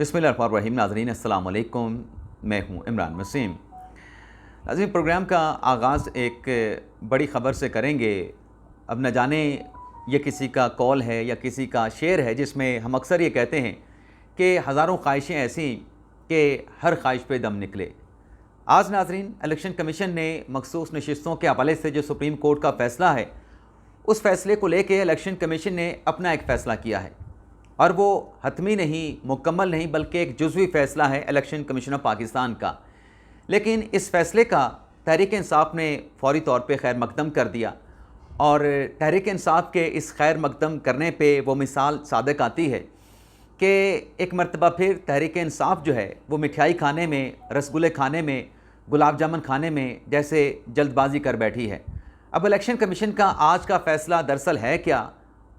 बिस्मिल्लाहिर्रहमानिर्रहीम। नाज़रीन अस्सलाम वालेकुम, मैं हूँ इमरान वसीम। नाज़रीन, प्रोग्राम का आगाज़ एक बड़ी ख़बर से करेंगे। अब न जाने ये किसी का कॉल है या किसी का शेर है जिसमें हम अक्सर ये कहते हैं कि हज़ारों ख्वाहिशें ऐसी कि हर ख्वाहिश पे दम निकले। आज नाज़रीन, इलेक्शन कमीशन ने मखसूस नशिस्तों के हवाले से जो सुप्रीम कोर्ट का फ़ैसला है, उस फ़ैसले को लेके इलेक्शन कमीशन ने अपना एक फ़ैसला किया है और वो हतमी नहीं, मुकम्मल नहीं, बल्कि एक जुज़वी फ़ैसला है इलेक्शन कमीशन ऑफ पाकिस्तान का। लेकिन इस फ़ैसले का तहरीक इंसाफ ने फ़ौरी तौर पे खैर मकदम कर दिया और तहरीक इंसाफ के इस खैर मकदम करने पे वो मिसाल सादक आती है कि एक मरतबा फिर तहरीक इंसाफ जो है वो मिठाई खाने में, रसगुल्ले खाने में, गुलाब जामुन खाने में जैसे जल्दबाजी कर बैठी है। अब इलेक्शन कमीशन का आज का फ़ैसला दरअसल है क्या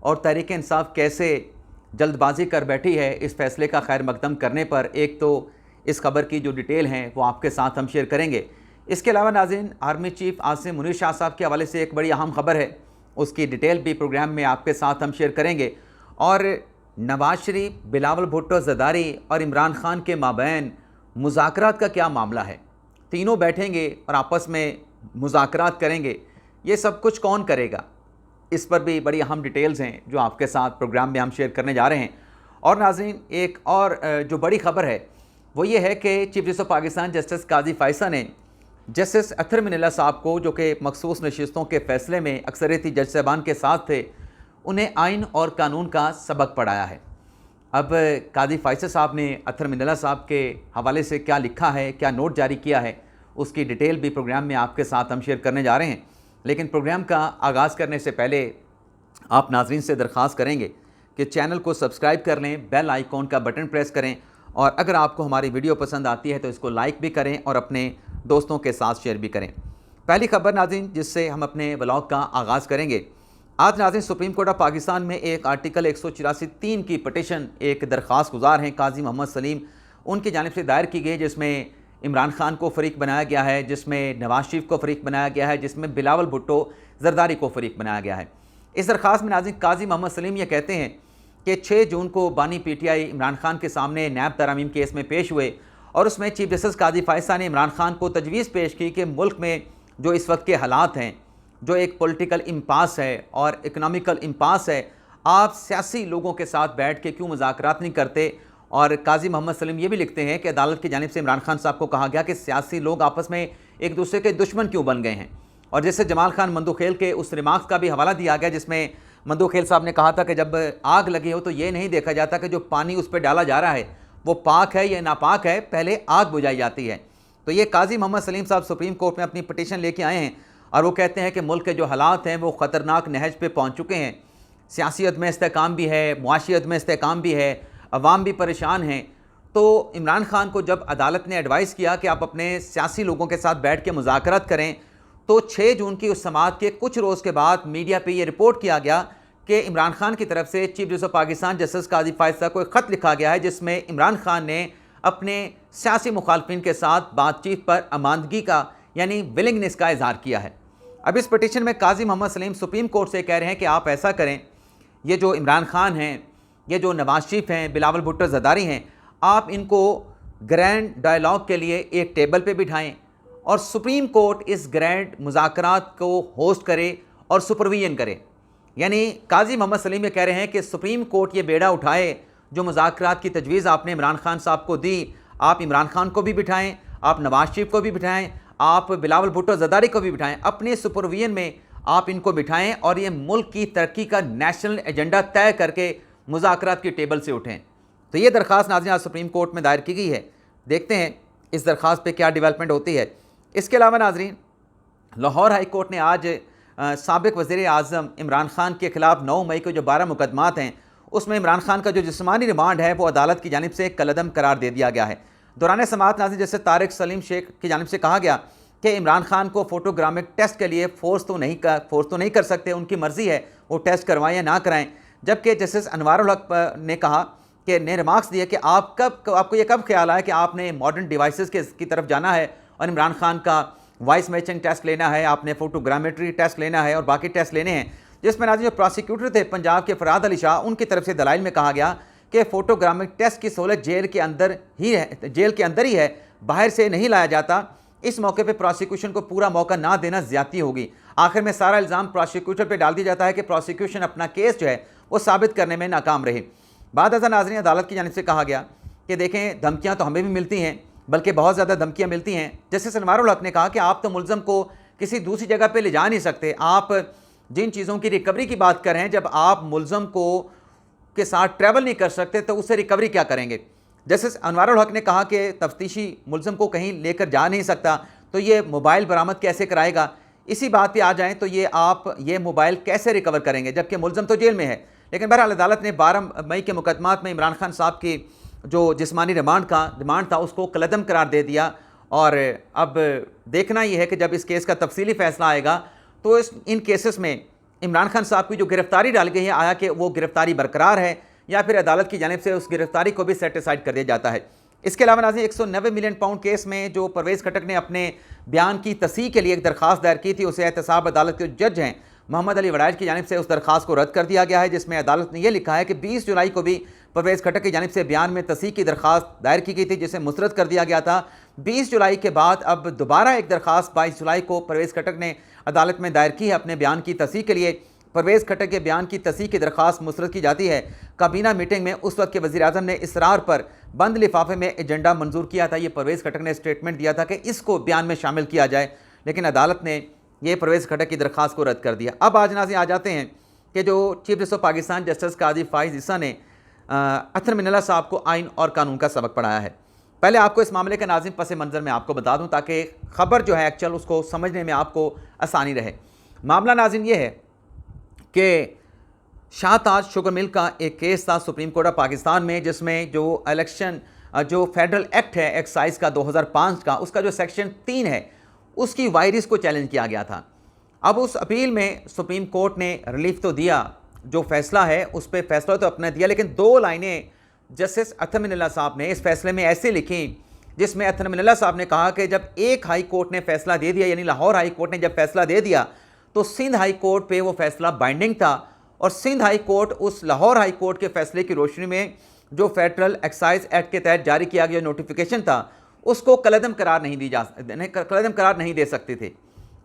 और तहरीक इंसाफ कैसे जल्दबाजी कर बैठी है इस फैसले का खैर मकदम करने पर, एक तो इस खबर की जो डिटेल हैं वो आपके साथ हम शेयर करेंगे। इसके अलावा नाज़रीन, आर्मी चीफ आसिम मुनीर शाह साहब के हवाले से एक बड़ी अहम खबर है, उसकी डिटेल भी प्रोग्राम में आपके साथ हम शेयर करेंगे। और नवाज शरीफ, बिलावल भुट्टो ज़रदारी और इमरान खान के माबैन मुज़ाकरात का क्या मामला है। तीनों बैठेंगे और आपस में मुज़ाकरात करेंगे। ये सब कुछ कौन करेगा, इस पर भी बड़ी अहम डिटेल्स हैं जो आपके साथ प्रोग्राम में हम शेयर करने जा रहे हैं। और नाज़रीन, एक और जो बड़ी ख़बर है वो ये है कि chief justice of Pakistan justice काजी फ़ायसा ने जस्टिस अत्तर मिनल्ला साहब को, जो कि मखसूस नशिस्तों के फ़ैसले में अक्सरियती जज साहबान के साथ थे, उन्हें आइन और कानून का सबक पढ़ाया है। अब काजी फ़ायसा साहब ने अत्तर मिनल्ला साहब के हवाले से क्या लिखा है, क्या नोट जारी किया है, उसकी डिटेल भी प्रोग्राम में आपके साथ हम शेयर करने जा रहे हैं। लेकिन प्रोग्राम का आगाज़ करने से पहले आप नाज़रीन से दरख्वास्त करेंगे कि चैनल को सब्सक्राइब कर लें, बेल आइकॉन का बटन प्रेस करें और अगर आपको हमारी वीडियो पसंद आती है तो इसको लाइक भी करें और अपने दोस्तों के साथ शेयर भी करें। पहली खबर नाज़रीन जिससे हम अपने व्लॉग का आगाज़ करेंगे, आज नाज़रीन सुप्रीम कोर्ट ऑफ पाकिस्तान में एक आर्टिकल 184(3) की पटिशन एक दरख्वास्त गुजार हैं काजी मोहम्मद सलीम, उनकी जानिब से दायर की गई, जिसमें इमरान खान को फ़रीक बनाया गया है, जिसमें नवाज शरीफ को फ़रीक बनाया गया है, जिसमें बिलावल भुट्टो ज़रदारी को फ़रीक बनाया गया है। इस दरख्वास्त में नाज़रीन काजी मोहम्मद सलीम ये कहते हैं कि 6 जून को बानी PTI इमरान खान के सामने नैब तरामीम केस में पेश हुए और उसमें चीफ जस्टिस काजी फ़ायसा ने इमरान खान को तजवीज़ पेश की कि मुल्क में जो इस वक्त के हालात हैं, जो एक पॉलिटिकल इम्पास है और इकनॉमिकल इम्पास है, आप सियासी लोगों के साथ बैठ के क्यों मुज़ाकरात नहीं करते। और काजी मोहम्मद सलीम ये भी लिखते हैं कि अदालत की जानिब से इमरान खान साहब को कहा गया कि सियासी लोग आपस में एक दूसरे के दुश्मन क्यों बन गए हैं। और जैसे जमाल खान मंदोखेल के उस रिमार्क्स का भी हवाला दिया गया जिसमें मंदोखेल साहब ने कहा था कि जब आग लगी हो तो ये नहीं देखा जाता कि जो पानी उस पर डाला जा रहा है वो पाक है या नापाक है, पहले आग बुझाई जाती है। तो ये काजी मोहम्मद सलीम साहब सुप्रीम कोर्ट में अपनी पटिशन लेके आए हैं और वो कहते हैं कि मुल्क के जो हालात हैं वो ख़तरनाक नहज पे पहुँच चुके हैं। सियासी अदम इस्तेहकाम भी है, मुआशी अदम इस्तेहकाम भी है, अवाम भी परेशान हैं। तो इमरान खान को जब अदालत ने एडवाइस किया कि आप अपने सियासी लोगों के साथ बैठ के मुज़ाकरात करें, तो 6 जून की उस समाअत के कुछ रोज़ के बाद मीडिया पे ये रिपोर्ट किया गया कि इमरान खान की तरफ से chief justice of Pakistan justice काजी फ़ायसा को एक ख़त लिखा गया है जिसमें इमरान खान ने अपने सियासी मुखालफिन के साथ बातचीत पर आमादगी का यानी विलिंगनेस का इजहार किया है। अब इस पटिशन में काजी मोहम्मद सलीम सुप्रीम कोर्ट से कह रहे हैं कि आप ऐसा करें, ये जो इमरान खान हैं, ये जो नवाज शरीफ हैं, बिलावल भुट्टो ज़रदारी हैं, आप इनको ग्रैंड डायलॉग के लिए एक टेबल पे बिठाएं और सुप्रीम कोर्ट इस ग्रैंड मुज़ाकरात को होस्ट करे और सुपरविजन करे। यानी काजी मोहम्मद सलीम ये कह रहे हैं कि सुप्रीम कोर्ट ये बेड़ा उठाए, जो मुज़ाकरात की तजवीज़ आपने इमरान खान साहब को दी, आप इमरान खान को भी बिठाएँ, आप नवाज शरीफ को भी बिठाएँ, आप बिलावल भुट्टो ज़रदारी को भी बिठाएँ, अपने सुपरविजन में आप इनको बिठाएँ और ये मुल्क की तरक्की का नेशनल एजेंडा तय करके मुज़ाकरात की टेबल से उठें। तो ये दरख्वास्त नाज़रीन आज सुप्रीम कोर्ट में दायर की गई है। देखते हैं इस दरख्वास्त पे क्या डेवलपमेंट होती है। इसके अलावा नाज़रीन, लाहौर हाई कोर्ट ने आज साबिक़ वज़ीर आज़म इमरान खान के ख़िलाफ़ 9 मई को जो 12 मुकदमात हैं उसमें इमरान खान का जो जिस्मानी रिमांड है वो अदालत की जानिब से कलअदम करार दे दिया गया है। दौरान समाअत नाज़रीन जैसे तारिक सलीम शेख की जानिब से कहा गया कि इमरान खान को फ़ोटोग्रामिक टेस्ट के लिए फोर्स तो नहीं कर सकते, उनकी मर्ज़ी है वो टेस्ट करवाएँ या ना कराएँ। जबकि जस्टिस अनवारुल हक ने कहा कि ने रिमार्क्स दिए कि आपको ये कब ख्याल आया कि आपने मॉडर्न डिवाइसेस की तरफ जाना है और इमरान खान का वॉइस मैचिंग टेस्ट लेना है, आपने फ़ोटोग्रामेट्री टेस्ट लेना है और बाकी टेस्ट लेने हैं। जिसमें नाज़रीन जो प्रोसिक्यूटर थे पंजाब के फ़राद अली शाह, उनकी तरफ से दलाइल में कहा गया कि फोटोग्रामिक टेस्ट की सहूलत जेल के अंदर ही है, बाहर से नहीं लाया जाता। इस मौके पे प्रोसिक्यूशन को पूरा मौका ना देना ज़्यादती होगी। आखिर में सारा इल्ज़ाम प्रोसिक्यूटर पे डाल दिया जाता है कि प्रोसिक्यूशन अपना केस जो है वो साबित करने में नाकाम रही। बाद अज़ा नाज़रीन, अदालत की जानिब से कहा गया कि देखें, धमकियाँ तो हमें भी मिलती हैं, बल्कि बहुत ज़्यादा धमकियाँ मिलती हैं। जस्टिस अनवारुल हक ने कहा कि आप तो मुल्ज़म को किसी दूसरी जगह पर ले जा नहीं सकते। आप जिन चीज़ों की रिकवरी की बात कर रहे हैं, जब आप मुल्ज़म को के साथ ट्रैवल नहीं कर सकते तो उससे रिकवरी क्या करेंगे। जस्टिस अनवारुल हक ने कहा कि तफ्तीशी मुल्ज़म को कहीं लेकर जा नहीं सकता, तो ये मोबाइल बरामद कैसे कराएगा। इसी बात पे आ जाएं तो आप ये मोबाइल कैसे रिकवर करेंगे, जबकि मुल्ज़म तो जेल में है। लेकिन बहरहाल अदालत ने 12 मई के मुकदमात में इमरान खान साहब की जो जिस्मानी रिमांड था उसको कलअदम करार दे दिया। और अब देखना ये है कि जब इस केस का तफसीली फ़ैसला आएगा तो इन केसेस में इमरान खान साहब की जो गिरफ्तारी डाली गई है, आया कि वो गिरफ्तारी बरकरार है या फिर अदालत की जानिब से उस गिरफ्तारी को भी सेटिसाइड कर दिया जाता है। इसके अलावा नाज़रीन, 190 मिलियन पाउंड केस में जो परवेज़ खटक ने अपने बयान की तस्हीह के लिए एक दरख्वास्त दायर की थी, उसे एहतसाब अदालत के जज हैं मोहम्मद अली वड़ाइच की जानिब से उस दरख्वास्त को रद्द कर दिया गया है, जिसमें अदालत ने यह लिखा है कि 20 जुलाई को भी परवेज़ खटक की जानिब से बयान में तस्हीह की दरख्वास्त दायर की गई थी, जिसे मुस्तरद कर दिया गया था। 20 जुलाई के बाद अब दोबारा एक दरख्वास्त 22 जुलाई को परवेज़ खटक ने अदालत में दायर की है अपने बयान की तस्हीह के लिए। परवेज़ खटक के बयान की तस्हीह की दरख्वास्त मुस्तरद की जाती है। काबीना मीटिंग में उस वक्त के वज़ीर-ए-आज़म ने इसरार पर बंद लिफाफे में एजेंडा मंजूर किया था। ये परवेज़ खटक ने स्टेटमेंट दिया था कि इसको बयान में शामिल किया जाए, लेकिन अदालत ने यह परवेज़ खटक की दरख्वास्त को रद्द कर दिया। अब आज नाज़रीन आ जाते हैं कि जो chief justice of Pakistan justice Qazi Faez Isa ने अत्तर मिनल्ला साहब को आइन और कानून का सबक पढ़ाया है। पहले आपको इस मामले के नाज़रीन पस मंज़र में आपको बता दूँ ताकि ख़बर जो है एक्चुअल उसको समझने में आपको आसानी रहे। मामला नाज़रीन ये है कि शाहताज शुगर मिल का एक केस था सुप्रीम कोर्ट ऑफ पाकिस्तान में, जिसमें जो इलेक्शन जो फेडरल एक्ट है एक्साइज का 2005 का, उसका जो सेक्शन 3 है उसकी वायरिस को चैलेंज किया गया था। अब उस अपील में सुप्रीम कोर्ट ने रिलीफ तो दिया, जो फैसला है उस पर फैसला तो अपना दिया, लेकिन 2 लाइनें जस्टिस अत्तर मिनल्ला साहब ने इस फैसले में ऐसे लिखी, जिसमें अत्तर मिनल्ला साहब ने कहा कि जब एक हाई कोर्ट ने फैसला दे दिया, यानी लाहौर हाई कोर्ट ने जब फैसला दे दिया, तो सिंध हाई कोर्ट पे वो फैसला बाइंडिंग था, और सिंध हाई कोर्ट उस लाहौर हाई कोर्ट के फैसले की रोशनी में जो फेडरल एक्साइज एक्ट के तहत जारी किया गया नोटिफिकेशन था उसको कलअदम करार नहीं दे सकते थे।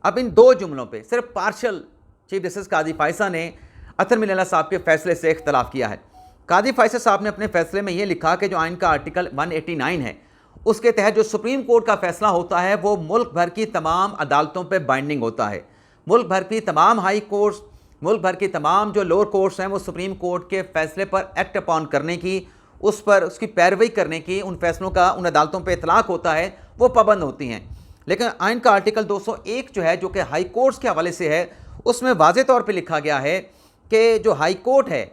अब इन 2 जुमलों पे सिर्फ पार्शल चीफ जस्टिस काजी फ़ाइज़ा ने अत्तर मिनल्ला साहब के फैसले से इख्तलाफ किया है। काजी फ़ाइज़ा साहब ने अपने फैसले में यह लिखा कि जो आइन का आर्टिकल 189 है उसके तहत जो सुप्रीम कोर्ट का फैसला होता है वो मुल्क भर की तमाम अदालतों पर बाइंडिंग होता है। मुल्क भर की तमाम हाई कोर्ट्स, मुल्क भर की तमाम जो लोअर कोर्ट्स हैं वो सुप्रीम कोर्ट के फैसले पर एक्ट अपॉन करने की, उस पर उसकी पैरवी करने की, उन फैसलों का उन अदालतों पे इतलाक़ होता है, वो पाबंद होती हैं। लेकिन आइन का आर्टिकल 201 जो है, जो कि हाई कोर्ट्स के हवाले से है, उसमें वाज़े तौर पे लिखा गया है कि जो हाई कोर्ट है,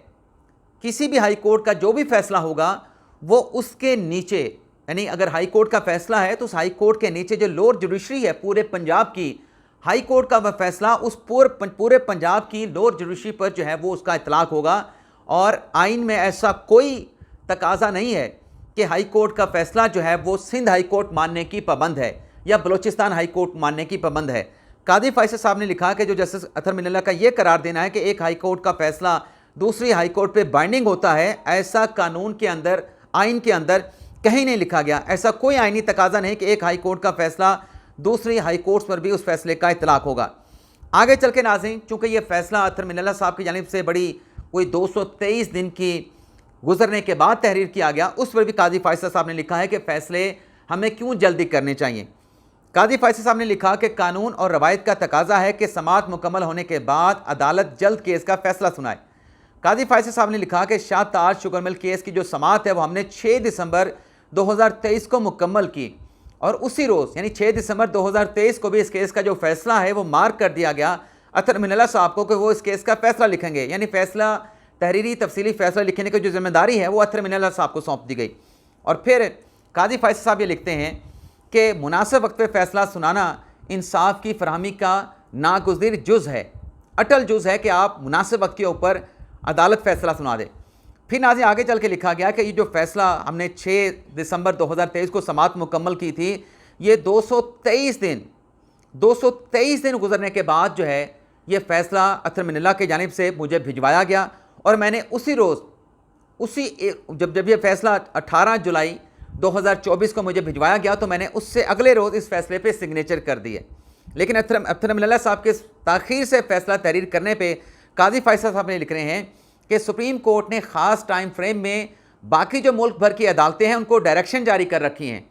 किसी भी हाई कोर्ट का जो भी फैसला होगा वो उसके नीचे, यानी अगर हाई कोर्ट का फैसला है तो उस हाई कोर्ट के नीचे जो लोअर जुडिशरी है पूरे पंजाब की, हाई कोर्ट का वह फैसला उस पूरे पंजाब की लोअर जुडिशरी पर जो है वो उसका इतलाक़ होगा। और आइन में ऐसा कोई तकाजा नहीं है कि हाई कोर्ट का फैसला जो है वो सिंध हाई कोर्ट मानने की पाबंद है या बलोचिस्तान हाई कोर्ट मानने की पाबंद है। काजी फ़ाइज़ा साहब ने लिखा कि जो जस्टिस अत्तर मिनल्ला का ये करार देना है कि एक हाई कोर्ट का फैसला दूसरी हाई कोर्ट पे बाइंडिंग होता है, ऐसा कानून के अंदर, आइन के अंदर कहीं नहीं लिखा गया। ऐसा कोई आइनी तकाजा नहीं कि एक हाई कोर्ट का फैसला दूसरी हाई कोर्ट्स पर भी उस फैसले का इतलाक़ होगा। आगे चल के नाज़रीन, चूँकि ये फैसला अत्तर मिनल्ला साहब की जानिब से बड़ी कोई 223 दिन की गुजरने के बाद तहरीर किया गया, उस पर भी काजी फ़ाइज़ा साहब ने लिखा है कि फ़ैसले हमें क्यों जल्दी करने चाहिए। काजी फ़ाइज़ा साहब ने लिखा कि कानून और रवायत का तकाजा है कि समाअत मुकम्मल होने के बाद अदालत जल्द केस का फैसला सुनाए। काजी फ़ाइज़ा साहब ने लिखा कि शाहताज शुगर मिल केस की जो समाअत है वो हमने 6 दिसंबर 2023 को मुकम्मल की, और उसी रोज़ यानी 6 दिसंबर 2023 को भी इस केस का जो फैसला है वो मार्क कर दिया गया अत्तर मिनल्ला साहब को कि वो इस केस का फैसला लिखेंगे, यानी फैसला तहरीरी तफसीली फैसला लिखने की जो जिम्मेदारी है वो अत्तर मिनल्ला साहब को सौंप दी गई। और फिर काजी फ़ाइज़ा साहब ये लिखते हैं कि मुनासिब वक्त पे फैसला सुनाना इंसाफ की फरहमी का नागुज़िर जुज़ है, अटल जुज़ है कि आप मुनासिब वक्त के ऊपर अदालत फ़ैसला सुना दे। फिर नाज़रीन आगे चल के लिखा गया कि ये जो फैसला हमने 6 दिसंबर 2023 को समाअत मुकम्मल की थी, ये 223 दिन गुजरने के बाद जो है ये फ़ैसला अत्तर मिनल्ला की जानिब से मुझे भिजवाया गया, और मैंने उसी रोज़ जब ये फैसला 18 जुलाई 2024 को मुझे भिजवाया गया तो मैंने उससे अगले रोज़ इस फैसले पे सिग्नेचर कर दिए। लेकिन अख्तर अमीन अल्लाह साहब के ताख़ीर से फैसला तहरीर करने पे काजी फैसल साहब ने लिख रहे हैं कि सुप्रीम कोर्ट ने ख़ास टाइम फ्रेम में बाकी जो मुल्क भर की अदालतें हैं उनको डायरेक्शन जारी कर रखी हैं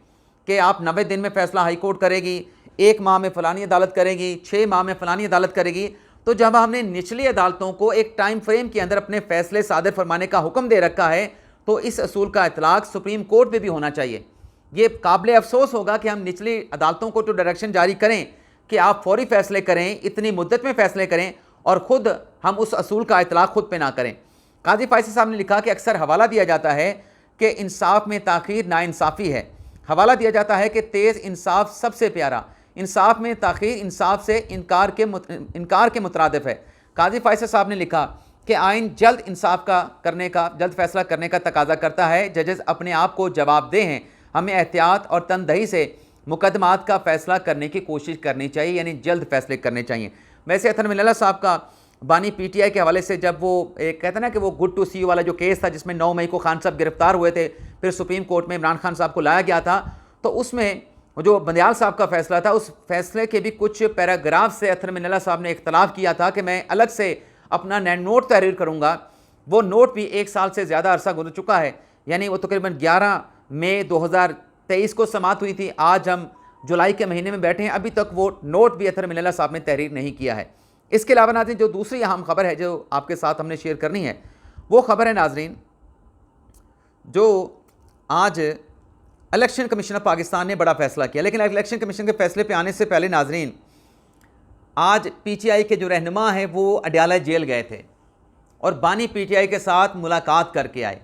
कि आप 90 दिन में फ़ैसला हाई कोर्ट करेगी, 1 माह में फ़लानी अदालत करेगी, 6 माह में फ़लानी अदालत करेगी। तो जब हमने निचली अदालतों को एक टाइम फ्रेम के अंदर अपने फ़ैसले सादर फरमाने का हुक्म दे रखा है तो इस असूल का इतलाक़ सुप्रीम कोर्ट में भी होना चाहिए। ये काबिल अफसोस होगा कि हम निचली अदालतों को तो डायरेक्शन जारी करें कि आप फौरी फ़ैसले करें, इतनी मुद्दत में फ़ैसले करें, और ख़ुद हम उस असूल का इतलाक़ खुद पे ना करें। काजी फैसल साहब ने लिखा कि अक्सर हवाला दिया जाता है कि इंसाफ में ताख़ीर नाइंसाफ़ी है। हवाला दिया जाता है कि तेज़ इंसाफ सबसे प्यारा, इंसाफ में ताख़ीर इंसाफ से इनकार के मुतरादिफ है। काजी फैसल साहब ने लिखा कि आइन जल्द इंसाफ जल्द फ़ैसला करने का तकाजा करता है। जजेस अपने आप को जवाबदेह हैं, हमें एहतियात और तनदही से मुकदमात का फ़ैसला करने की कोशिश करनी चाहिए, यानी जल्द फ़ैसले करने चाहिए। वैसे अख्तर अमीन अल्लाह साहब का बानी पीटीआई के हवाले से जब वो एक कहते हैं ना कि वो गुड टू सी यू वाला जो केस था जिसमें 9 मई को खान साहब गिरफ्तार हुए थे, फिर सुप्रीम कोर्ट में इमरान खान साहब को लाया गया था, तो उसमें जो बंदियाल साहब का फ़ैसला था उस फैसले के भी कुछ पैराग्राफ से अख्तर अमीन अल्लाह साहब ने इख्तलाफ किया था कि मैं अलग से अपना नोट तहरीर करूँगा। वो नोट भी 1 साल से ज़्यादा अरसा गुजर चुका है, यानी वो तकरीबन 11 मई 2023 को समाप्त हुई थी। आज हम जुलाई के महीने में बैठे हैं, अभी तक वो नोट भी अख्तर अमीन अल्लाह साहब ने तहरीर नहीं किया है। इसके अलावा नाज़रीन जो दूसरी अहम खबर है जो आपके साथ हमने शेयर करनी है वो खबर है नाज़रीन जो आज इलेक्शन कमीशन ऑफ पाकिस्तान ने बड़ा फ़ैसला किया। लेकिन इलेक्शन कमीशन के फ़ैसले पे आने से पहले नाज़रीन आज पीटीआई के जो रहनुमा हैं वो अडयाला जेल गए थे और बानी पीटीआई के साथ मुलाकात करके आए।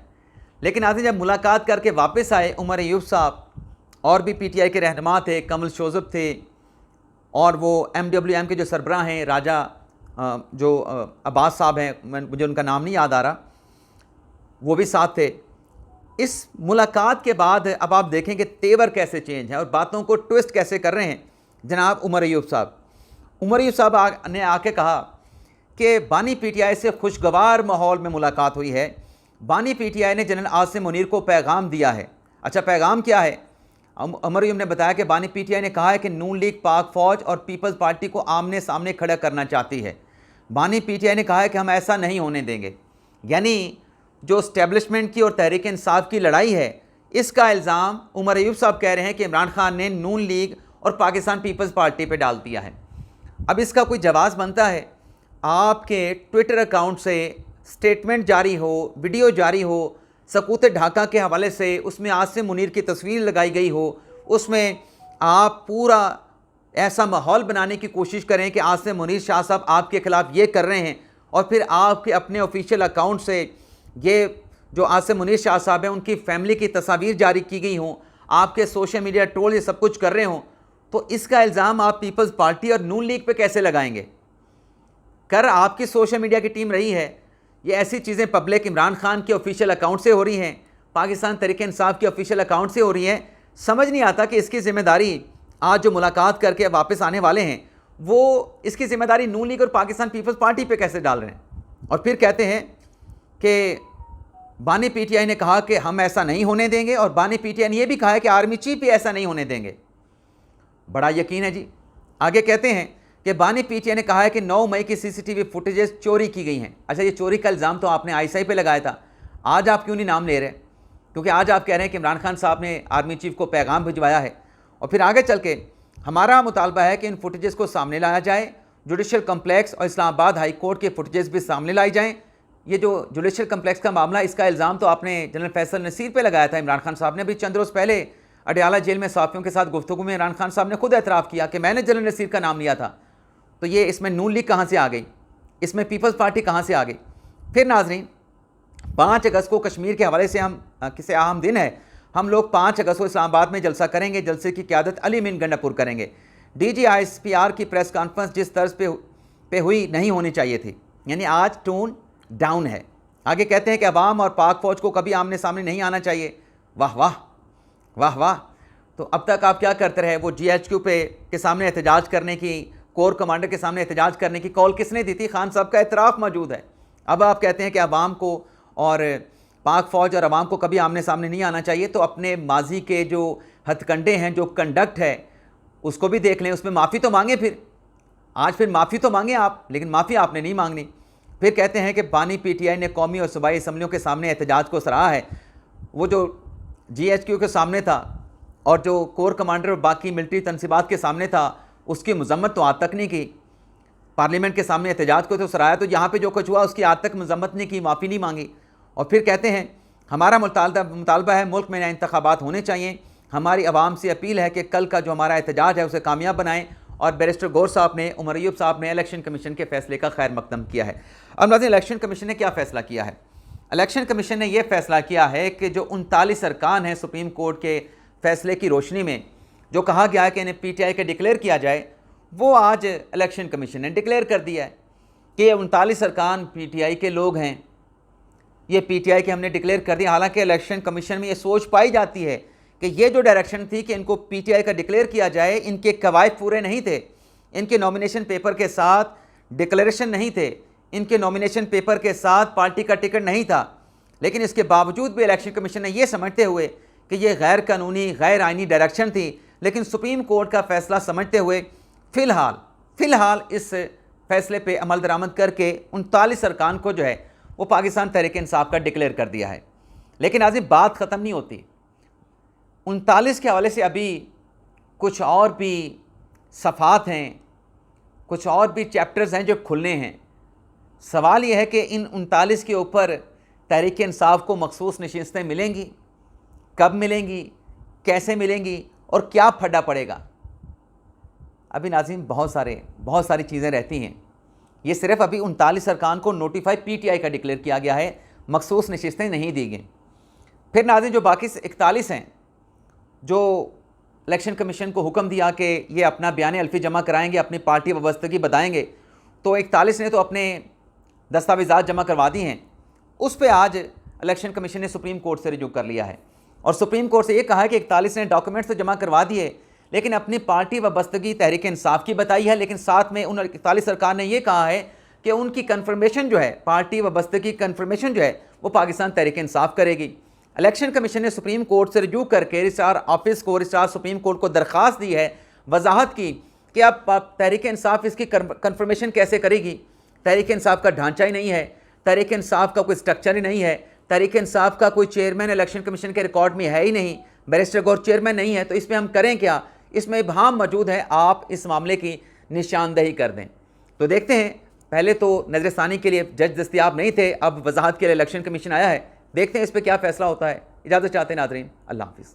लेकिन नाज़रीन जब मुलाकात करके वापस आए, उमर अयूब साहब और भी पीटीआई के रहनुमा थे, कमल शोज़ब थे और वो MWM के जो सरबराह हैं राजा जो अब्बास साहब हैं, मुझे उनका नाम नहीं याद आ रहा, वो भी साथ थे। इस मुलाकात के बाद अब आप देखें कि तेवर कैसे चेंज है और बातों को ट्विस्ट कैसे कर रहे हैं जनाब उमर अयूब साहब। उमर अयूब साहब ने आके कहा कि बानी पीटीआई से खुशगवार माहौल में मुलाकात हुई है। बानी पीटीआई ने जनरल आसिम मुनीर को पैगाम दिया है। अच्छा, पैगाम क्या है? उमर अयूब ने बताया कि बानी पीटीआई ने कहा है कि नून लीग पाक फ़ौज और पीपल्स पार्टी को आमने सामने खड़ा करना चाहती है। बानी पीटीआई ने कहा है कि हम ऐसा नहीं होने देंगे। यानी जो इस्टेब्लिशमेंट की और तहरीक इंसाफ की लड़ाई है, इसका इल्ज़ाम उमर अयूब साहब कह रहे हैं कि इमरान खान ने नून लीग और पाकिस्तान पीपल्स पार्टी पे डाल दिया है। अब इसका कोई जवाब बनता है? आपके ट्विटर अकाउंट से स्टेटमेंट जारी हो, वीडियो जारी हो, सकूत ढाका के हवाले से उसमें आसिम मुनीर की तस्वीर लगाई गई हो, उसमें आप पूरा ऐसा माहौल बनाने की कोशिश करें कि आसिम मुनीर शाह साहब आपके ख़िलाफ़ ये कर रहे हैं, और फिर आपके अपने ऑफिशियल अकाउंट से ये जो आसिम मुनीर शाह साहब हैं उनकी फ़ैमिली की तस्वीर जारी की गई हों, आपके सोशल मीडिया ट्रोल ये सब कुछ कर रहे हों, तो इसका इल्ज़ाम आप पीपल्स पार्टी और नून लीग पे कैसे लगाएंगे? कर आपकी सोशल मीडिया की टीम रही है। ये ऐसी चीज़ें पब्लिक इमरान खान के ऑफिशियल अकाउंट से हो रही हैं, पाकिस्तान तहरीक इंसाफ के ऑफिशियल अकाउंट से हो रही हैं। समझ नहीं आता कि इसकी ज़िम्मेदारी आज जो मुलाकात करके वापस आने वाले हैं वो इसकी ज़िम्मेदारी नून लीग और पाकिस्तान पीपल्स पार्टी पे कैसे डाल रहे हैं। और फिर कहते हैं कि बानी पीटीआई ने कहा कि हम ऐसा नहीं होने देंगे, और बानी पीटीआई ने यह भी कहा है कि आर्मी चीफ भी ऐसा नहीं होने देंगे। बड़ा यकीन है जी। आगे कहते हैं कि बानी पीटीआई ने कहा है कि 9 मई की सीसीटीवी फुटेजेस चोरी की गई हैं। अच्छा, ये चोरी का इल्ज़ाम तो आपने आईएसआई पे लगाया था, आज आप क्यों नहीं नाम ले रहे? क्योंकि आज आप कह रहे हैं कि इमरान खान साहब ने आर्मी चीफ को पैगाम भिजवाया है। और फिर आगे चल के हमारा मुतालबा है कि इन फुटेजेस को सामने लाया जाए, जुडिशल कम्प्लेक्स और इस्लामाबाद हाई कोर्ट के फुटेजेस भी सामने लाई जाएँ। ये जो जुडिशल कम्प्लेक्स का मामला, इसका इल्ज़ाम तो आपने जनरल फैसल नसीर पे लगाया था इमरान खान साहब ने। अभी चंद रोज़ पहले अडयाला जेल में सहाफ़ियों के साथ गुफ्तगू में इमरान खान साहब ने खुद एतराफ़ किया कि मैंने जनरल नसीर का नाम लिया था। तो ये इसमें नून लीग कहाँ से आ गई, इसमें पीपल्स पार्टी कहाँ से आ गई? फिर नाजरीन 5 अगस्त को कश्मीर के हवाले से हम किसे अहम दिन है, हम लोग 5 अगस्त को इस्लामाबाद में जलसा करेंगे। जलसे की क़यादत अली मीन गंडापुर करेंगे। DGISPR की प्रेस कॉन्फ्रेंस जिस तर्ज पे हुई नहीं होनी चाहिए थी, यानी आज टोन डाउन है। आगे कहते हैं कि अवाम और पाक फ़ौज को कभी आमने सामने नहीं आना चाहिए। वाह वाह वाह वाह। तो अब तक आप क्या करते रहे? वो GHQ के सामने एहतजाज करने की, कोर कमांडर के सामने एहतजाज करने की कॉल किसने दी थी? खान साहब का एतराफ़ मौजूद है। अब आप कहते हैं कि अवाम को और पाक फ़ौज और अवाम को कभी आमने सामने नहीं आना चाहिए, तो अपने माजी के जो हथकंडे हैं, जो कंडक्ट है, उसको भी देख लें, उसमें माफ़ी तो मांगे। फिर माफ़ी तो मांगे आप, लेकिन माफ़ी आपने नहीं मांगनी। फिर कहते हैं कि बानी पीटीआई ने कौमी और सूबाई असम्बलियों के सामने एहतजाज को सराहा है। वो जो GHQ के सामने था और जो कोर कमांडर और बाकी मिलिट्री तनसीबात के सामने था, उसकी मजम्मत तो आज तक नहीं की। पार्लियामेंट के सामने एहतजाज को तो सराहा, तो यहाँ पे जो कुछ हुआ उसकी आज तक मजम्मत नहीं की, माफ़ी नहीं मांगी। और फिर कहते हैं हमारा मुतालबा है मुल्क में नए इंतखाबात होने चाहिए। हमारी आवाम से अपील है कि कल का जो हमारा एहतजाज है उसे कामयाब बनाएं। और बैरिस्टर गौर साहब ने, उमर अयूब साहब ने इलेक्शन कमीशन के फैसले का खैर मकदम किया है। अब नाज़रीन, इलेक्शन कमीशन ने क्या फ़ैसला किया है? इलेक्शन कमीशन ने यह फैसला किया है कि जो 39 अरकान हैं सुप्रीम कोर्ट के फैसले की रोशनी में जो कहा गया है कि इन्हें PTI के डिक्लेयर किया जाए, वो आज इलेक्शन कमीशन ने डिक्लेयर कर दिया है कि ये 39 अरकान PTI के लोग हैं, ये PTI के हमने डिक्लेयर कर दिया। हालांकि इलेक्शन कमीशन में ये सोच पाई जाती है कि ये जो डायरेक्शन थी कि इनको PTI का डिक्लेयर किया जाए, इनके कवायद पूरे नहीं थे, इनके नॉमिनेशन पेपर के साथ डिक्लेरेशन नहीं थे, इनके नॉमिनेशन पेपर के साथ पार्टी का टिकट नहीं था, लेकिन इसके बावजूद भी इलेक्शन कमीशन ने यह समझते हुए कि ये गैर कानूनी, गैर आइनी डायरेक्शन थी, लेकिन सुप्रीम कोर्ट का फैसला समझते हुए फ़िलहाल इस फैसले पे अमल दरामद करके 39 अरकान को जो है वो पाकिस्तान तहरीक इंसाफ का डिक्लेयर कर दिया है। लेकिन आज बात ख़त्म नहीं होती। 39 के हवाले से अभी कुछ और भी सफ़ात हैं, कुछ और भी चैप्टर्स हैं जो खुलने हैं। सवाल यह है कि इन 39 के ऊपर तहरीक इंसाफ को मखसूस नशिस्तें मिलेंगी, कब मिलेंगी, कैसे मिलेंगी और क्या फड्डा पड़ेगा? अभी नाज़रीन बहुत सारी चीज़ें रहती हैं। ये सिर्फ अभी 39 अरकान को नोटिफाई PTI का डिक्लेयर किया गया है, मखसूस नशिस्तें नहीं दी गई। फिर नाज़रीन जो बाकी 41 हैं जो इलेक्शन कमीशन को हुक्म दिया कि ये अपना बयान अल्फी जमा कराएंगे, अपनी पार्टी वाबस्तगी बताएंगे, तो 41 ने तो अपने दस्तावेज़ात जमा करवा दी हैं। उस पर आज इलेक्शन कमीशन ने सुप्रीम कोर्ट से रिजू कर लिया है और सुप्रीम कोर्ट से ये कहा है कि 41 ने डॉक्यूमेंट्स तो जमा करवा दिए, लेकिन अपनी पार्टी वाबस्तगी तहरीक इंसाफ की बताई है। लेकिन साथ में उन 41 सरकार ने यह कहा है कि उनकी कन्फर्मेशन जो है, पार्टी वाबस्तगी कन्फर्मेशन जो है, वो पाकिस्तान तहरीक इंसाफ करेगी। इलेक्शन कमीशन ने सुप्रीम कोर्ट से रिजू करके रजिस्ट्रार ऑफिस को, रजिस्ट्रार सुप्रीम कोर्ट को दरख्वास्त दी है, वजाहत की कि अब तहरीक इंसाफ इसकी कन्फर्मेशन कैसे करेगी। तहरीक इंसाफ का ढांचा ही नहीं है, तहरीक इंसाफ का कोई स्ट्रक्चर ही नहीं है, तहरीक इंसाफ का कोई चेयरमैन इलेक्शन कमीशन के रिकॉर्ड में है ही नहीं, बैरिस्टर गौर चेयरमैन नहीं है, तो इसमें हम करें क्या? इसमें इबहाम मौजूद है, आप इस मामले की निशानदेही कर दें। तो देखते हैं, पहले तो नजरसानी के लिए जज दस्तयाब नहीं थे, अब वजाहत के लिए इलेक्शन कमीशन आया है, देखते हैं इस पर क्या फ़ैसला होता है। इजाज़त चाहते हैं नाज़रीन, अल्लाह हाफ़िज़।